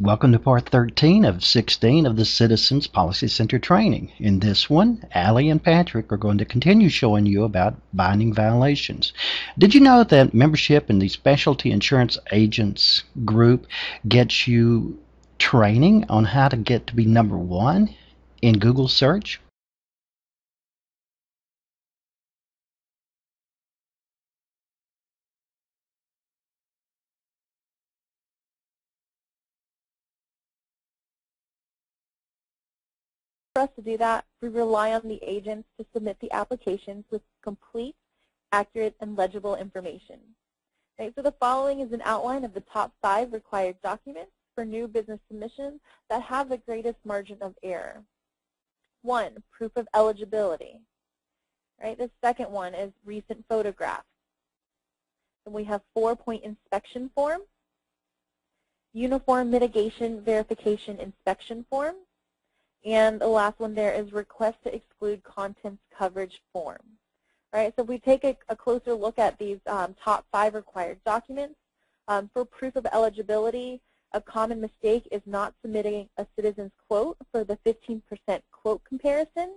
Welcome to part 13 of 16 of the Citizens Policy Center training. In this one, Allie and Patrick are going to continue showing you about binding violations. Did you know that membership in the Specialty Insurance Agents group gets you training on how to get to be #1 in Google search? For us to do that, we rely on the agents to submit the applications with complete, accurate, and legible information. Right, so the following is an outline of the top 5 required documents for new business submissions that have the greatest margin of error. 1, proof of eligibility. Right, the second one is recent photographs. And we have 4-point inspection form, uniform mitigation verification inspection form, and the last one there is request to exclude contents coverage form. All right, so if we take a closer look at these top 5 required documents, for proof of eligibility, a common mistake is not submitting a citizen's quote for the 15% quote comparison.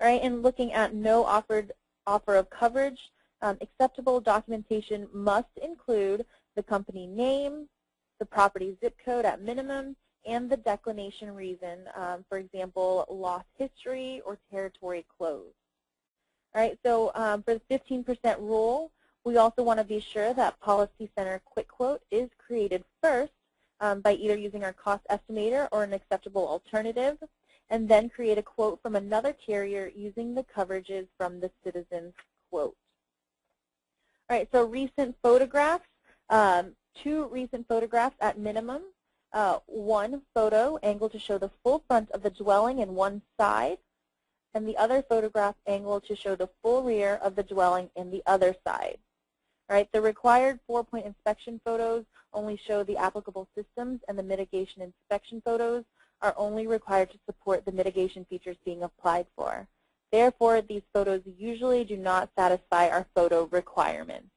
All right, and looking at no offer of coverage, acceptable documentation must include the company name, the property zip code at minimum, and the declination reason, for example, loss history or territory closed. All right, so for the 15% rule, we also want to be sure that Policy Center Quick Quote is created first by either using our cost estimator or an acceptable alternative, and then create a quote from another carrier using the coverages from the citizen's quote. All right, so recent photographs, 2 recent photographs at minimum. 1 photo angle to show the full front of the dwelling in one side, and the other photograph angle to show the full rear of the dwelling in the other side. All right, the required 4-point inspection photos only show the applicable systems, and the mitigation inspection photos are only required to support the mitigation features being applied for. Therefore, these photos usually do not satisfy our photo requirements.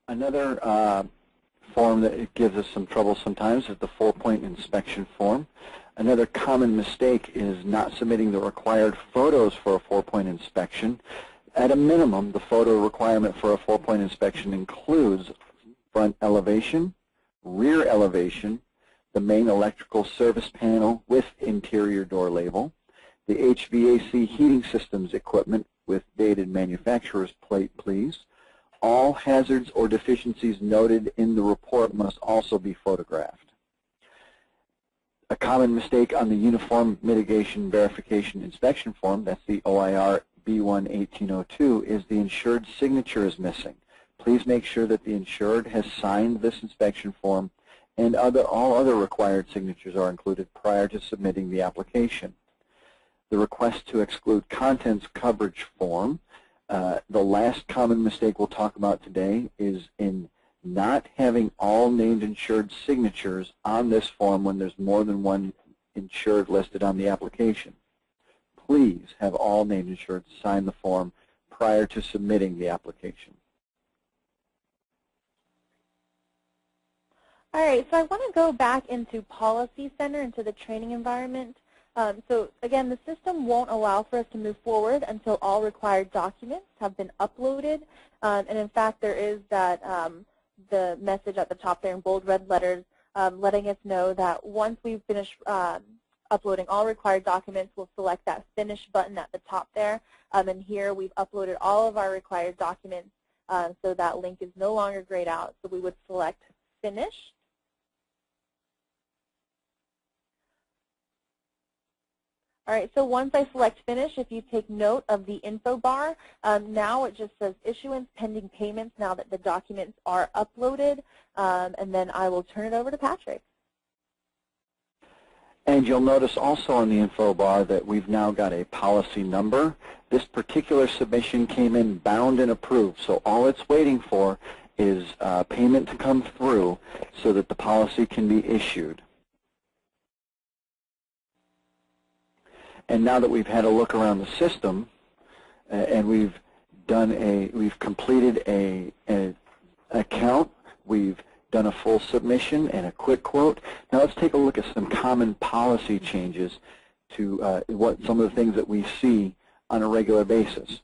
Another form that gives us some trouble sometimes is the 4-point inspection form. Another common mistake is not submitting the required photos for a 4-point inspection. At a minimum, the photo requirement for a 4-point inspection includes front elevation, rear elevation, the main electrical service panel with interior door label, the HVAC heating systems equipment with dated manufacturer's plate, please. All hazards or deficiencies noted in the report must also be photographed. A common mistake on the Uniform Mitigation Verification Inspection Form, that's the OIR B1-1802, is the insured's signature is missing. Please make sure that the insured has signed this inspection form, and all other required signatures are included prior to submitting the application. The request to exclude contents coverage form, the last common mistake we'll talk about today is in not having all named insured signatures on this form when there's more than one insured listed on the application. Please have all named insured sign the form prior to submitting the application. All right, so I want to go back into Policy Center, into the training environment. So again, the system won't allow for us to move forward until all required documents have been uploaded. And in fact, there is that the message at the top there in bold red letters letting us know that once we finish uploading all required documents, we'll select that Finish button at the top there. And here we've uploaded all of our required documents, so that link is no longer grayed out. So we would select Finish. All right, so once I select Finish, if you take note of the info bar, now it just says issuance pending payments now that the documents are uploaded, and then I will turn it over to Patrick. And you'll notice also on the info bar that we've now got a policy number. This particular submission came in bound and approved, so all it's waiting for is payment to come through so that the policy can be issued. And now that we've had a look around the system and we've completed an account, we've done a full submission and a quick quote. Now let's take a look at some common policy changes to what some of the things that we see on a regular basis.